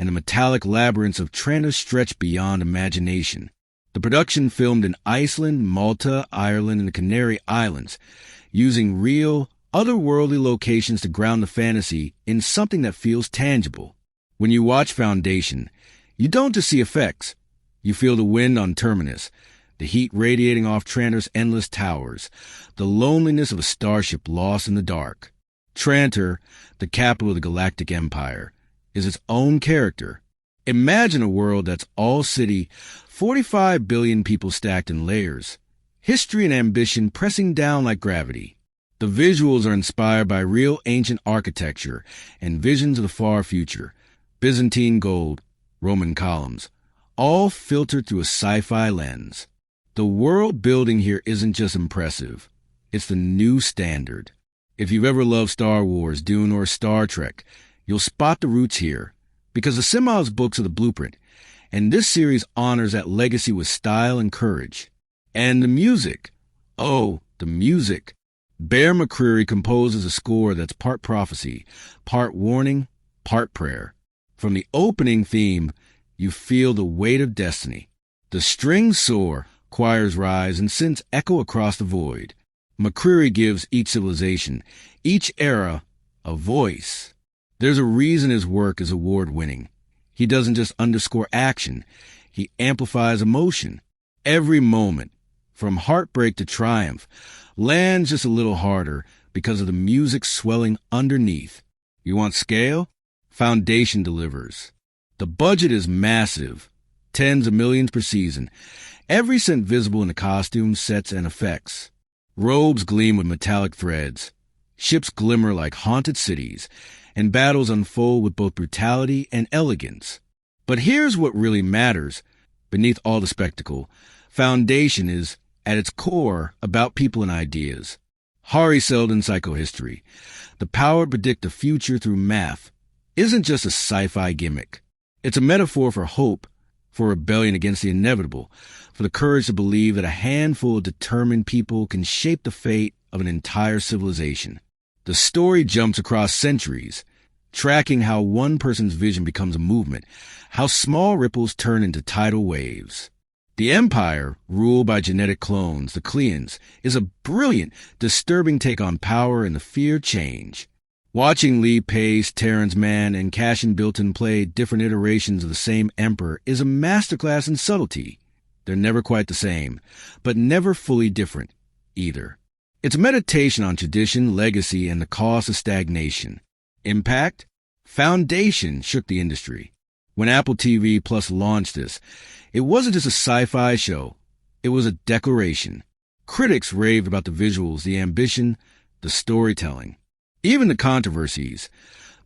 and the metallic labyrinths of Trantor stretch beyond imagination. The production filmed in Iceland, Malta, Ireland, and the Canary Islands, using real, otherworldly locations to ground the fantasy in something that feels tangible. When you watch Foundation, you don't just see effects. You feel the wind on Terminus, the heat radiating off Trantor's endless towers, the loneliness of a starship lost in the dark. Trantor, the capital of the Galactic Empire, is its own character. Imagine a world that's all city, 45 billion people stacked in layers, history and ambition pressing down like gravity. The visuals are inspired by real ancient architecture and visions of the far future, Byzantine gold, Roman columns, all filtered through a sci-fi lens. The world building here isn't just impressive, it's the new standard. If you've ever loved Star Wars, Dune, or Star Trek, you'll spot the roots here, because the Asimov's books are the blueprint, and this series honors that legacy with style and courage. And the music. Oh, the music. Bear McCreary composes a score that's part prophecy, part warning, part prayer. From the opening theme, you feel the weight of destiny. The strings soar, choirs rise, and synths echo across the void. McCreary gives each civilization, each era, a voice. There's a reason his work is award-winning. He doesn't just underscore action, he amplifies emotion. Every moment, from heartbreak to triumph, lands just a little harder because of the music swelling underneath. You want scale? Foundation delivers. The budget is massive, tens of millions per season, every cent visible in the costumes, sets, and effects. Robes gleam with metallic threads, ships glimmer like haunted cities, and battles unfold with both brutality and elegance. But here's what really matters. Beneath all the spectacle, Foundation is, at its core, about people and ideas. Hari Seldon's psychohistory, the power to predict the future through math, isn't just a sci-fi gimmick. It's a metaphor for hope, for rebellion against the inevitable, for the courage to believe that a handful of determined people can shape the fate of an entire civilization. The story jumps across centuries, tracking how one person's vision becomes a movement, how small ripples turn into tidal waves. The Empire, ruled by genetic clones, the Kleans, is a brilliant, disturbing take on power and the fear of change. Watching LeePace, Terrence Mann, and Cashin Bilton play different iterations of the same emperor is a masterclass in subtlety. They're never quite the same, but never fully different, either. It's a meditation on tradition, legacy, and the cost of stagnation. Impact? Foundation shook the industry. When Apple TV Plus launched this, it wasn't just a sci-fi show. It was a declaration. Critics raved about the visuals, the ambition, the storytelling. Even the controversies,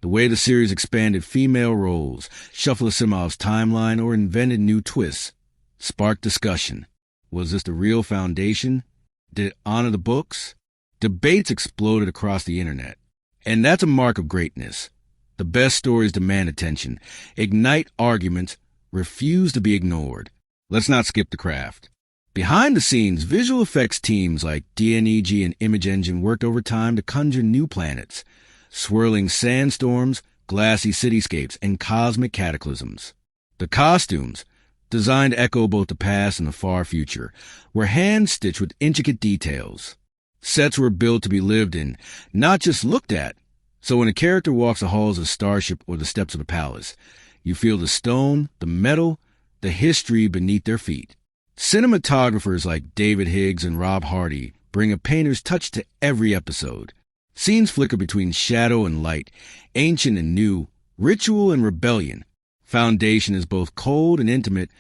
the way the series expanded female roles, shuffled Asimov's timeline, or invented new twists, sparked discussion. Was this the real Foundation? Did it honor the books? Debates exploded across the internet. And that's a mark of greatness. The best stories demand attention, ignite arguments, refuse to be ignored. Let's not skip the craft. Behind the scenes, visual effects teams like DNEG and Image Engine worked overtime to conjure new planets, swirling sandstorms, glassy cityscapes, and cosmic cataclysms. The costumes, designed to echo both the past and the far future, were hand-stitched with intricate details. Sets were built to be lived in, not just looked at. So when a character walks the halls of a starship or the steps of a palace, you feel the stone, the metal, the history beneath their feet. Cinematographers like David Higgs and Rob Hardy bring a painter's touch to every episode. Scenes flicker between shadow and light, ancient and new, ritual and rebellion. Foundation is both cold and intimate,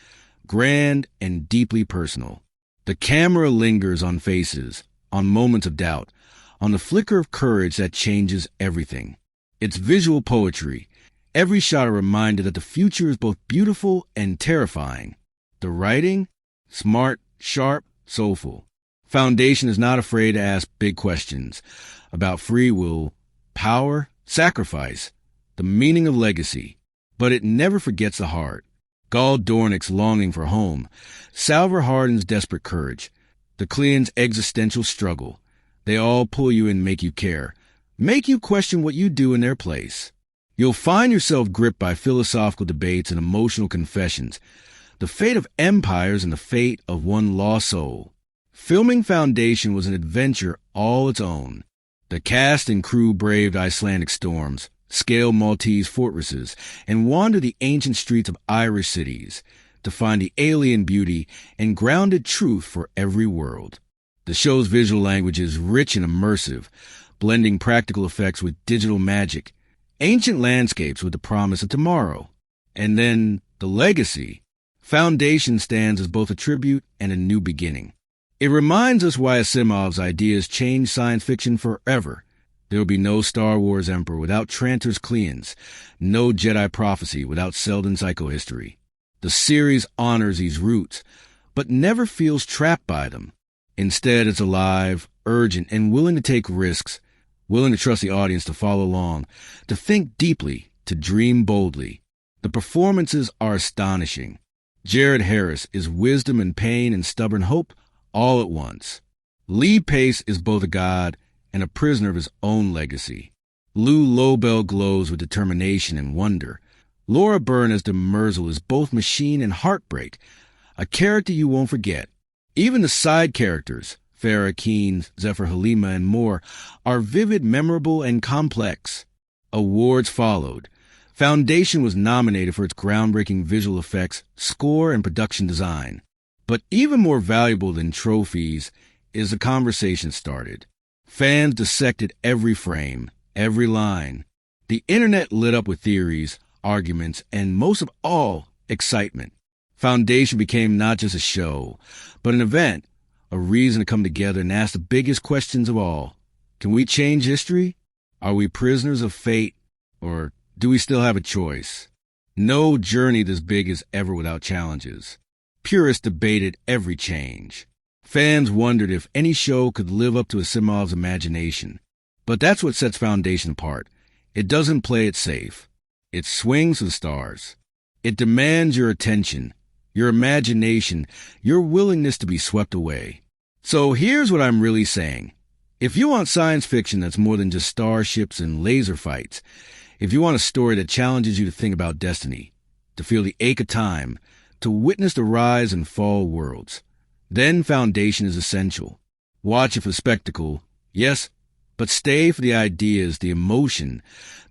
grand and deeply personal. The camera lingers on faces, on moments of doubt, on the flicker of courage that changes everything. It's visual poetry, every shot a reminder that the future is both beautiful and terrifying. The writing? Smart, sharp, soulful. Foundation is not afraid to ask big questions about free will, power, sacrifice, the meaning of legacy. But it never forgets the heart. Gall Dornick's longing for home, Salvor Hardin's desperate courage, the Klean's existential struggle. They all pull you in and make you care, make you question what you do in their place. You'll find yourself gripped by philosophical debates and emotional confessions, the fate of empires and the fate of one lost soul. Filming Foundation was an adventure all its own. The cast and crew braved Icelandic storms, scaled Maltese fortresses, and wandered the ancient streets of Irish cities to find the alien beauty and grounded truth for every world. The show's visual language is rich and immersive, blending practical effects with digital magic, ancient landscapes with the promise of tomorrow. And then the legacy. Foundation stands as both a tribute and a new beginning. It reminds us why Asimov's ideas changed science fiction forever. There will be no Star Wars Emperor without Trantor's Cleans, no Jedi Prophecy without Selden's psychohistory. The series honors these roots, but never feels trapped by them. Instead, it's alive, urgent, and willing to take risks, willing to trust the audience to follow along, to think deeply, to dream boldly. The performances are astonishing. Jared Harris is wisdom and pain and stubborn hope all at once. LeePace is both a god and a prisoner of his own legacy. Lou Lobel glows with determination and wonder. Laura Byrne as Demerzel is both machine and heartbreak, a character you won't forget. Even the side characters, Farrah Keen, Zephyr Halima, and more, are vivid, memorable, and complex. Awards followed. Foundation was nominated for its groundbreaking visual effects, score, and production design. But even more valuable than trophies is the conversation started. Fans dissected every frame, every line. The internet lit up with theories, arguments, and most of all, excitement. Foundation became not just a show, but an event, a reason to come together and ask the biggest questions of all. Can we change history? Are we prisoners of fate? Or do we still have a choice? No journey this big is ever without challenges. Purists debated every change. Fans wondered if any show could live up to Asimov's imagination. But that's what sets Foundation apart. It doesn't play it safe. It swings for the stars. It demands your attention, your imagination, your willingness to be swept away. So here's what I'm really saying. If you want science fiction that's more than just starships and laser fights, if you want a story that challenges you to think about destiny, to feel the ache of time, to witness the rise and fall of worlds, then Foundation is essential. Watch it for spectacle, yes, but stay for the ideas, the emotion,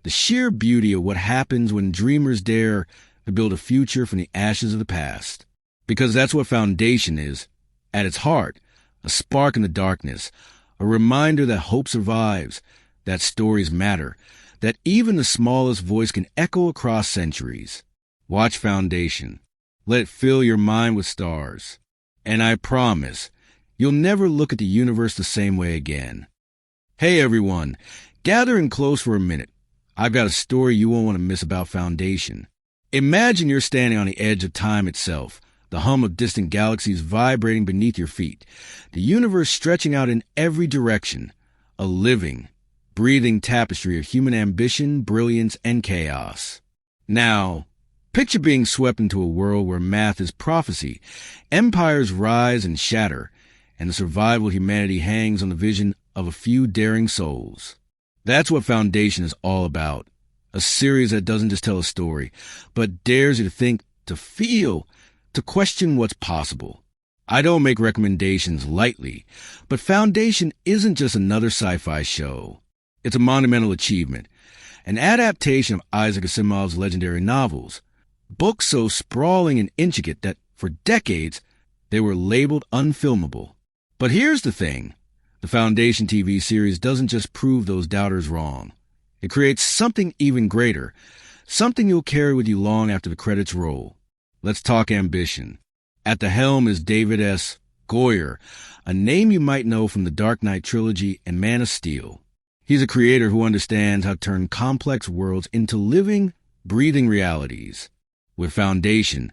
the sheer beauty of what happens when dreamers dare to build a future from the ashes of the past. Because that's what Foundation is, at its heart, a spark in the darkness, a reminder that hope survives, that stories matter, that even the smallest voice can echo across centuries. Watch Foundation. Let it fill your mind with stars. And I promise, you'll never look at the universe the same way again. Hey everyone, gather in close for a minute. I've got a story you won't want to miss about Foundation. Imagine you're standing on the edge of time itself, the hum of distant galaxies vibrating beneath your feet, the universe stretching out in every direction, a living, breathing tapestry of human ambition, brilliance, and chaos. Now, picture being swept into a world where math is prophecy, empires rise and shatter, and the survival of humanity hangs on the vision of a few daring souls. That's what Foundation is all about. A series that doesn't just tell a story, but dares you to think, to feel, to question what's possible. I don't make recommendations lightly, but Foundation isn't just another sci-fi show. It's a monumental achievement, an adaptation of Isaac Asimov's legendary novels, books so sprawling and intricate that for decades they were labeled unfilmable. But here's the thing. The Foundation TV series doesn't just prove those doubters wrong. It creates something even greater, something you'll carry with you long after the credits roll. Let's talk ambition. At the helm is David S. Goyer, a name you might know from the Dark Knight trilogy and Man of Steel. He's a creator who understands how to turn complex worlds into living, breathing realities. With Foundation,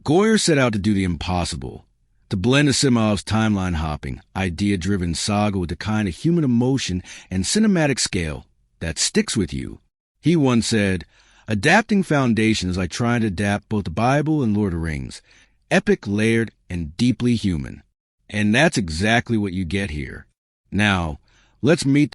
Goyer set out to do the impossible, to blend Asimov's timeline-hopping, idea-driven saga with the kind of human emotion and cinematic scale that sticks with you. He once said, "Adapting Foundation is like trying to adapt both the Bible and Lord of the Rings, epic, layered, and deeply human." And that's exactly what you get here. Now, let's meet